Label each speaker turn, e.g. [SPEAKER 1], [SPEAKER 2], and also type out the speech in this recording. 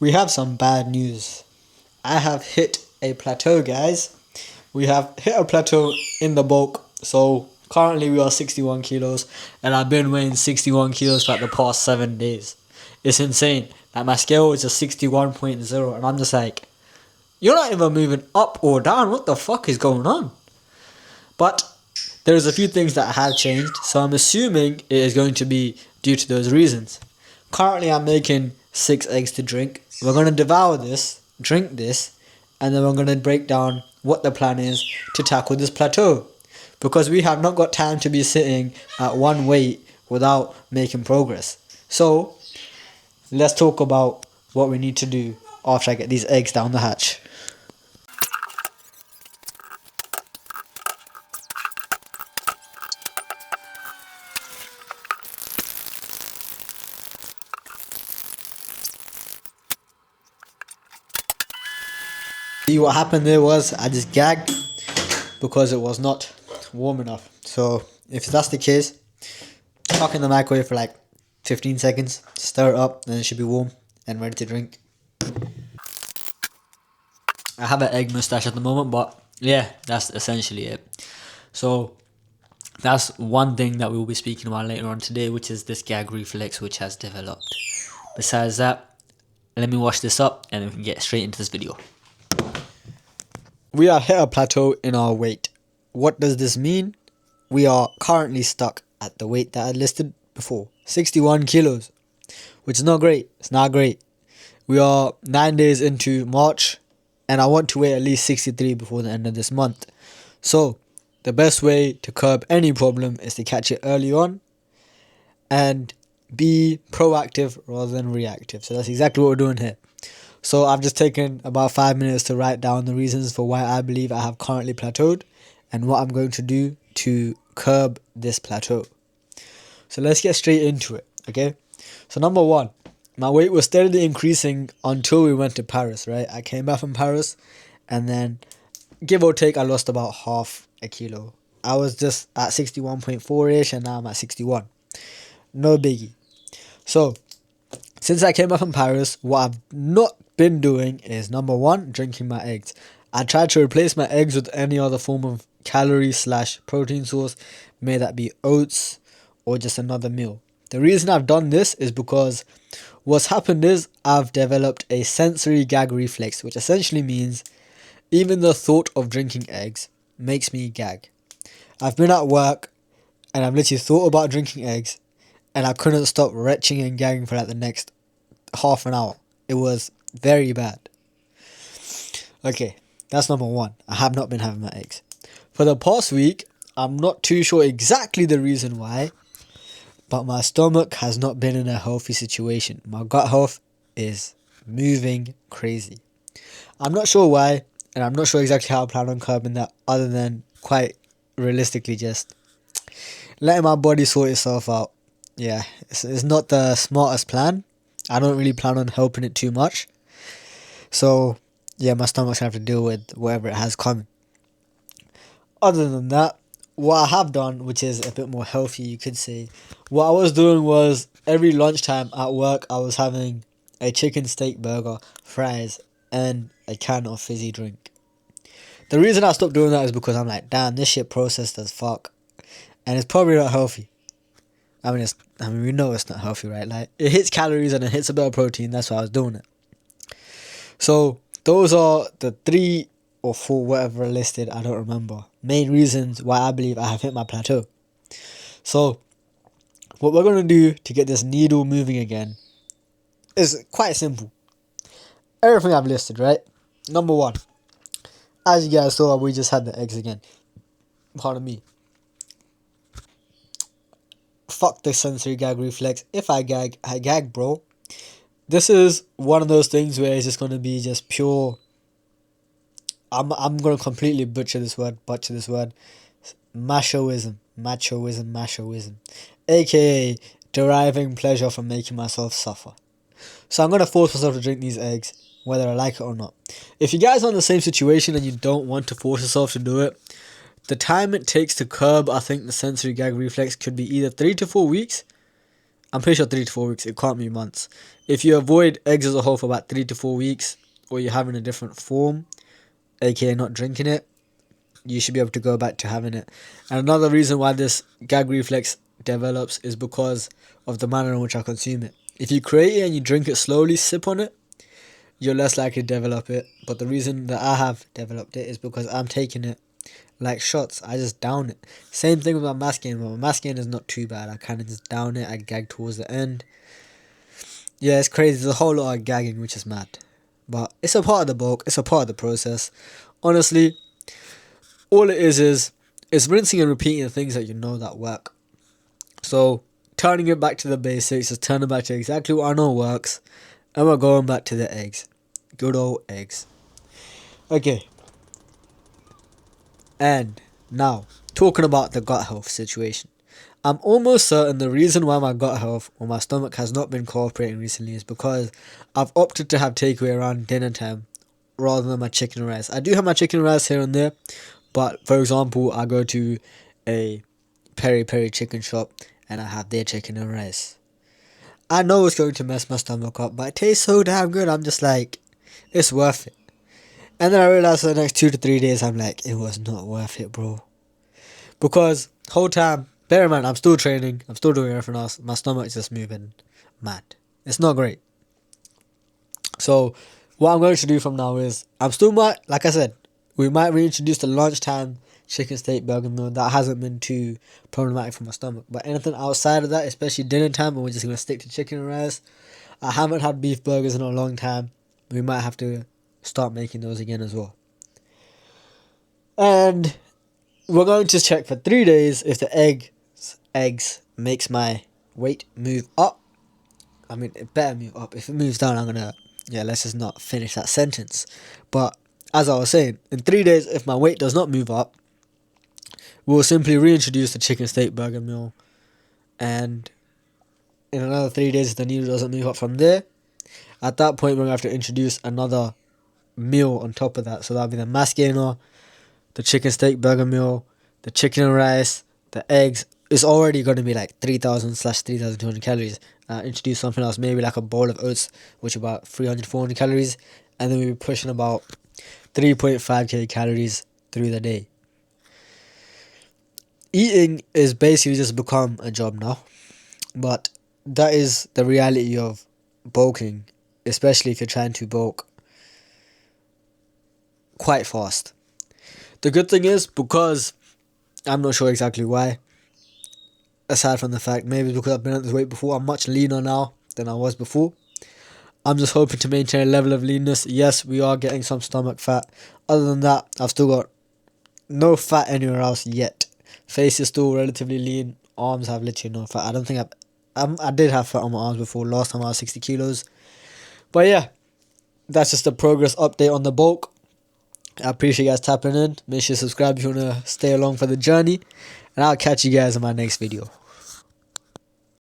[SPEAKER 1] We have some bad news. I have hit a plateau, guys. We have hit a plateau in the bulk. So currently we are 61 kilos, and I've been weighing 61 kilos for like the past 7 days. It's insane. Like my scale is a 61.0, and I'm just like, you're not even moving up or down. What the fuck is going on? But there's a few things that have changed, so I'm assuming it is going to be due to those reasons. Currently, I'm making 6 eggs to drink. We're going to devour this, drink this, and then we're going to break down what the plan is to tackle this plateau. Because we have not got time to be sitting at one weight without making progress. So, let's talk about what we need to do after I get these eggs down the hatch. See, what happened there was I just gagged because it was not warm enough. So if that's the case, chuck in the microwave for like 15 seconds, stir it up, and it should be warm and ready to drink. I have an egg mustache at the moment, but yeah, that's essentially it. So that's one thing that we will be speaking about later on today, which is this gag reflex which has developed. Besides that, let me wash this up and then we can get straight into this video. We are hit a plateau in our weight. What does this mean? We are currently stuck at the weight that I listed before, 61 kilos, which is not great. It's not great. We are 9 days into March, and I want to weigh at least 63 before the end of this month. So the best way to curb any problem is to catch it early on and be proactive rather than reactive. So that's exactly what we're doing here. So I've just taken about 5 minutes to write down the reasons for why I believe I have currently plateaued and what I'm going to do to curb this plateau. So let's get straight into it, okay? So number one, my weight was steadily increasing until we went to Paris, right? I came back from Paris and then give or take I lost about half a kilo. I was just at 61.4-ish and now I'm at 61. No biggie. So since I came back from Paris, what I've not been doing is number one, drinking my eggs. I tried to replace my eggs with any other form of calorie/protein source, may that be oats or just another meal. The reason I've done this is because what's happened is I've developed a sensory gag reflex, which essentially means even the thought of drinking eggs makes me gag. I've been at work and I've literally thought about drinking eggs and I couldn't stop retching and gagging for like the next half an hour. It was very bad. Okay, that's number one. I have not been having my eggs. For the past week, I'm not too sure exactly the reason why, but my stomach has not been in a healthy situation. My gut health is moving crazy. I'm not sure why, and I'm not sure exactly how I plan on curbing that other than quite realistically just letting my body sort itself out. Yeah, it's not the smartest plan. I don't really plan on helping it too much. So, yeah, my stomach's going to have to deal with whatever it has coming. Other than that, what I have done, which is a bit more healthy, you could say, what I was doing was every lunchtime at work, I was having a chicken steak burger, fries, and a can of fizzy drink. The reason I stopped doing that is because I'm like, damn, this shit processed as fuck. And it's probably not healthy. I mean, we know it's not healthy, right? Like, it hits calories and it hits a bit of protein. That's why I was doing it. So, those are the 3 or 4, whatever listed, I don't remember, main reasons why I believe I have hit my plateau. So, what we're going to do to get this needle moving again is quite simple. Everything I've listed, right? Number one, as you guys saw, we just had the eggs again. Pardon me. Fuck the sensory gag reflex. If I gag, I gag, bro. This is one of those things where it's just going to be just pure. I'm going to completely butcher this word. Machoism. AKA deriving pleasure from making myself suffer. So I'm going to force myself to drink these eggs, whether I like it or not. If you guys are in the same situation and you don't want to force yourself to do it, the time it takes to curb, I think, the sensory gag reflex could be either 3 to 4 weeks. I'm pretty sure 3 to 4 weeks. It can't be months. If you avoid eggs as a whole for about 3 to 4 weeks, or you're having a different form, aka not drinking it, you should be able to go back to having it. And another reason why this gag reflex develops is because of the manner in which I consume it. If you create it and you drink it slowly, sip on it, you're less likely to develop it. But the reason that I have developed it is because I'm taking it like shots. I just down it. Same thing with my masking. My masking is not too bad. I kind of just down it. I gag towards the end. Yeah, it's crazy. There's a whole lot of gagging, which is mad. But it's a part of the bulk. It's a part of the process. Honestly, all it is it's rinsing and repeating the things that you know that work. So turning it back to the basics is turning back to exactly what I know works. And we're going back to the eggs. Good old eggs. Okay. And now, talking about the gut health situation. I'm almost certain the reason why my gut health or my stomach has not been cooperating recently is because I've opted to have takeaway around dinner time rather than my chicken and rice. I do have my chicken and rice here and there, but for example, I go to a peri peri chicken shop and I have their chicken and rice. I know it's going to mess my stomach up, but it tastes so damn good. I'm just like, it's worth it. And then I realized for the next 2 to 3 days, I'm like, it was not worth it, bro. Because whole time, bear in mind, I'm still training, I'm still doing everything else. My stomach is just moving mad. It's not great. So what I'm going to do from now is, I'm still like I said, we might reintroduce the lunchtime chicken steak burger meal. That hasn't been too problematic for my stomach. But anything outside of that, especially dinner time, we're just going to stick to chicken and rice. I haven't had beef burgers in a long time. We might have to start making those again as well. And we're going to check for 3 days if the eggs makes my weight move up. I mean, it better move up. If it moves down, I'm gonna, let's just not finish that sentence. But as I was saying, in 3 days, if my weight does not move up, we'll simply reintroduce the chicken steak burger meal. And in another 3 days, if the needle doesn't move up from there, at that point, we're gonna have to introduce another meal on top of that. So that'll be the mass gainer, the chicken steak burger meal, the chicken and rice, the eggs. It's already going to be like 3,000/3,200 calories. Introduce something else, maybe like a bowl of oats, which is about 300-400 calories. And then we'll be pushing about 3.5k calories through the day. Eating is basically just become a job now. But that is the reality of bulking, especially if you're trying to bulk quite fast. The good thing is, because I'm not sure exactly why, aside from the fact maybe because I've been at this weight before, I'm much leaner now than I was before. I'm just hoping to maintain a level of leanness. Yes, we are getting some stomach fat. Other than that, I've still got no fat anywhere else yet. Face is still relatively lean. Arms have literally no fat. I don't think I did have fat on my arms before. Last time I was 60 kilos. But yeah, that's just a progress update on the bulk. I appreciate you guys tapping in. Make sure to subscribe if you want to stay along for the journey. And I'll catch you guys in my next video.